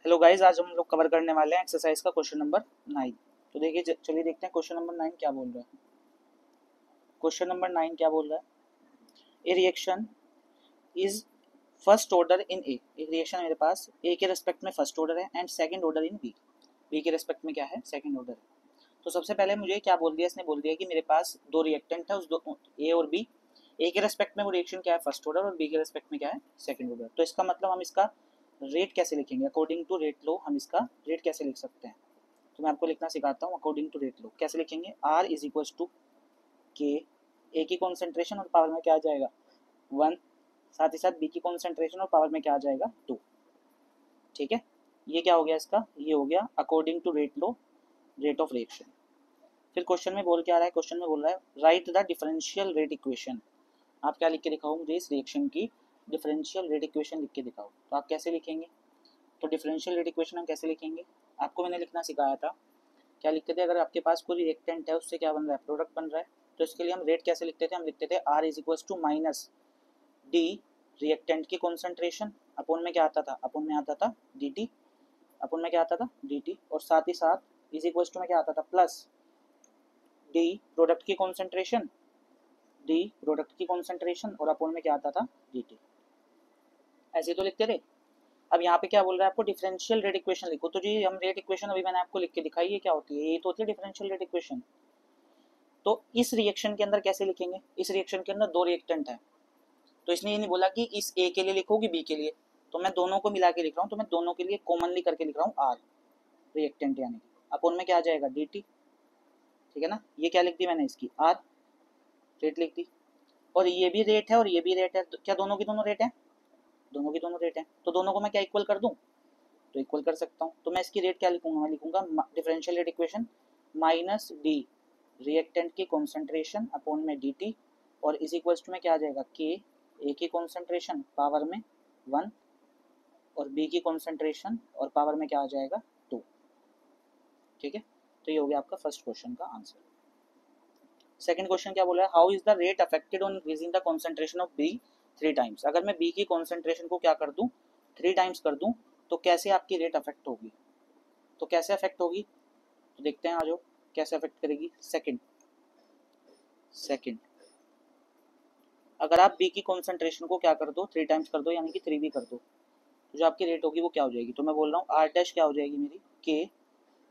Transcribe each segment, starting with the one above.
Hello guys, आज हम लोग कवर करने वाले हैं एक्सरसाइज का क्वेश्चन नंबर 9। तो देखिए, चलिए देखते हैं क्वेश्चन नंबर 9 क्या बोल रहा है। क्वेश्चन नंबर 9 क्या बोल रहा है, a reaction is first order in A. एक रिएक्शन मेरे पास ए के रेस्पेक्ट में फर्स्ट ऑर्डर है and second order in B. B के रेस्पेक्ट में क्या है, सेकंड ऑर्डर है। तो सबसे पहले मुझे क्या बोल दिया, इसने बोल दिया कि मेरे पास दो रिएक्टेंट है, उस दो ए और बी। ए के रेस्पेक्ट में वो रिएक्शन क्या है, फर्स्ट ऑर्डर, और बी के रेस्पेक्ट में क्या है, सेकंड ऑर्डर। तो इसका मतलब हम इसका रेट कैसे लिखेंगे, अकॉर्डिंग टू रेट लो हम इसका रेट कैसे लिख सकते हैं। तो मैं आपको लिखना सिखाता हूँ। अकॉर्डिंग टू रेट लो कैसे लिखेंगे, आर इज इक्वल टू के, ए की कॉन्सेंट्रेशन और पावर में क्या आ जाएगा 1, साथ ही साथ बी की कॉन्सेंट्रेशन और पावर में क्या आ जाएगा 2। ठीक है, ये क्या हो गया इसका, ये हो गया according to rate law, rate of reaction. फिर क्वेश्चन में बोल क्या रहा है, क्वेश्चन में बोल रहा है right the differential rate equation. आप क्या लिख के दिखाओ मुझे, इस रिएक्शन की डिफरेंशियल रेट इक्वेशन लिख के दिखाओ। तो आप कैसे लिखेंगे, तो डिफरेंशियल रेट इक्वेशन हम कैसे लिखेंगे, आपको मैंने लिखना सिखाया था। क्या लिखते थे, अगर आपके पास कोई रिएक्टेंट है उससे क्या बन रहा है, प्रोडक्ट बन रहा है। तो इसके लिए हम रेट कैसे लिखते थे, हम लिखते थे R is equal to minus d reactant की कॉन्सेंट्रेशन अपोन में क्या आता था, अपोन में आता था डी टी, अपोन में क्या आता था डी टी, और साथ ही साथ इज इक्वल टू में क्या आता था प्लस डी प्रोडक्ट की कॉन्सेंट्रेशन, डी प्रोडक्ट की कॉन्सेंट्रेशन और अपोन में क्या आता था डी टी। ऐसे तो लिखते थे। अब यहाँ पे क्या बोल रहा है आपको, डिफरेंशियल रेट इक्वेशन लिखो। तो जी हम रेट इक्वेशन अभी मैंने आपको लिख के दिखाई है क्या होती है, ये तो होती है डिफरेंशियल रेट इक्वेशन। तो इस रिएक्शन के अंदर कैसे लिखेंगे, इस रिएक्शन के अंदर दो रिएक्टेंट है, तो इसने ये नहीं बोला कि इस ए के लिए लिखो कि बी के लिए, तो मैं दोनों को मिला के लिख रहा हूँ। तो मैं दोनों के लिए कॉमनली करके लिख रहा हूँ आर रिएक्टेंट, यानी अपोन में क्या आ जाएगा डी टी। ठीक है ना, ये क्या लिख दी मैंने, इसकी आर रेट लिख दी, और ये भी रेट है और ये भी रेट है। तो क्या दोनों की दोनों रेट है, दोनों की दोनों रेट है, तो दोनों को मैं क्या इक्वल कर दूं, तो इक्वल कर सकता हूँ। तो मैं इसकी रेट क्या लिखूंगा, मैं लिखूंगा differential rate equation minus d reactant की कॉन्सेंट्रेशन अपोन में डी टी, और इज इक्वल्स टू में क्या आ जाएगा के, ए की कॉन्सेंट्रेशन पावर में 1 और बी की कॉन्सेंट्रेशन और पावर में क्या आ जाएगा 2। ठीक है, तो ये हो गया आपका फर्स्ट क्वेश्चन का आंसर। सेकंड क्वेश्चन क्या बोला है, how is the rate affected on increasing the concentration of B 3 times. अगर मैं बी की कॉन्सेंट्रेशन को क्या कर दूं, 3 टाइम्स कर दूं, तो कैसे आपकी रेट अफेक्ट होगी। तो कैसे अफेक्ट होगी, तो देखते हैं आ जाओ कैसे अफेक्ट करेगी। सेकंड अगर आप बी की कॉन्सेंट्रेशन को क्या कर दो 3 टाइम्स कर दो, यानी कि 3 भी कर दो, तो जो आपकी रेट होगी वो क्या हो जाएगी। तो मैं बोल रहा हूँ आर डैश क्या हो जाएगी मेरी, के,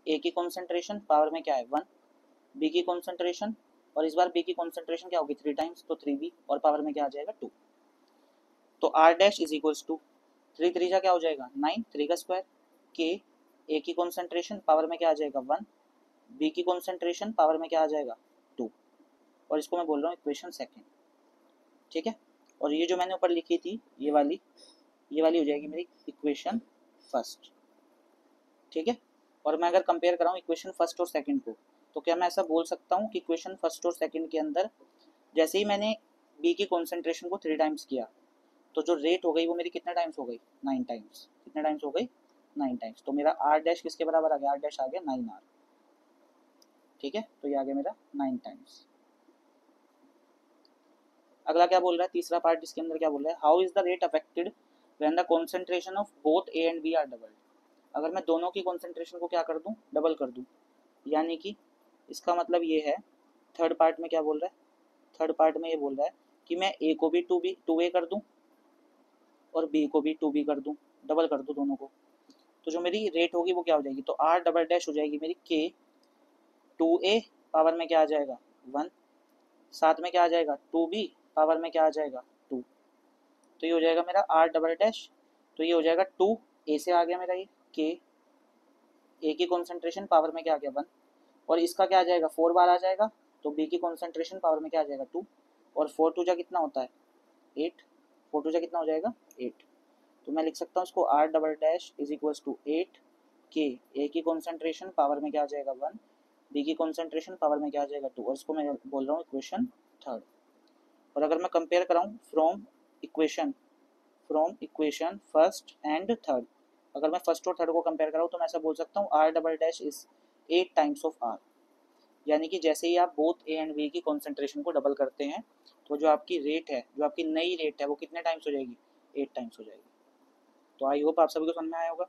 ए की कॉन्सेंट्रेशन पावर में क्या है 1, बी की कॉन्सेंट्रेशन, और इस बार बी की कॉन्सेंट्रेशन क्या होगी 3 टाइम्स, तो 3 बी, और पावर में क्या आ जाएगा 2। तो R dash is equals to 3 3 क्या हो जाएगा 9, 3 का स्क्वायर, के, ए की कॉन्सेंट्रेशन पावर में क्या आ जाएगा 1, बी की कॉन्सेंट्रेशन पावर में क्या आ जाएगा 2, और इसको मैं बोल रहा हूँ इक्वेशन सेकंड। ठीक है, और ये जो मैंने ऊपर लिखी थी ये वाली हो जाएगी मेरी इक्वेशन फर्स्ट। ठीक है, और मैं अगर कंपेयर कराऊँ इक्वेशन फर्स्ट और सेकंड को, तो क्या मैं ऐसा बोल सकता हूँ कि इक्वेशन फर्स्ट और सेकंड के अंदर जैसे ही मैंने बी की कॉन्सेंट्रेशन को 3 टाइम्स किया, तो जो रेट हो गई वो मेरी कितने टाइम्स हो गई 9 टाइम्स। कितने टाइम्स हो गई 9 टाइम्स। तो मेरा आर डैश किसके बराबर आ गया, आर डैश आ गया 9 आर। ठीक है, तो ये आ गया मेरा 9 टाइम्स। अगला क्या बोल रहा है, तीसरा पार्ट इसके अंदर क्या बोल रहा है, how is the rate affected when the concentration of both A and B are doubled. अगर मैं दोनों की कॉन्सेंट्रेशन को क्या कर दूं, डबल कर दूं, यानी कि इसका मतलब ये है, थर्ड पार्ट में क्या बोल रहा है, थर्ड पार्ट में ये बोल रहा है कि मैं ए को भी 2 ए कर दूं और बी को भी 2 बी कर दूं, डबल कर दूं दोनों को। तो जो मेरी रेट होगी वो क्या हो जाएगी, तो आर डबल डैश हो जाएगी मेरी के 2 ए पावर में क्या आ जाएगा 1, साथ में क्या आ जाएगा 2 बी पावर में क्या आ जाएगा 2। तो ये हो जाएगा मेरा आर डबल डैश, तो ये हो जाएगा 2 ए से आ गया मेरा ये के, ए की कॉन्सेंट्रेशन पावर में क्या आ गया 1, और इसका क्या आ जाएगा 4 बार आ जाएगा, तो बी की कॉन्सेंट्रेशन पावर में क्या आ जाएगा 2, और 4 टू जा कितना होता है 8, 4 टू जा कितना हो जाएगा 8। तो मैं लिख सकता हूँ इसको R double dash is equals to 8 k, ए की कॉन्सेंट्रेशन पावर में क्या आ जाएगा 1, बी की कॉन्सेंट्रेशन पावर में क्या आ जाएगा 2, और इसको मैं बोल रहा हूँ इक्वेशन थर्ड। और अगर मैं कंपेयर कराऊँ from equation first and third, अगर मैं फर्स्ट और थर्ड को कंपेयर कराऊँ तो मैं ऐसा बोल सकता हूँ R double dash is 8 times of R, यानी कि जैसे ही आप बोथ ए एंड बी की कॉन्सेंट्रेशन को डबल करते हैं तो जो आपकी रेट है, जो आपकी नई रेट है वो कितने टाइम्स हो जाएगी 8 टाइम्स हो जाएगी। तो आई होप आप सभी को समझ में आया होगा।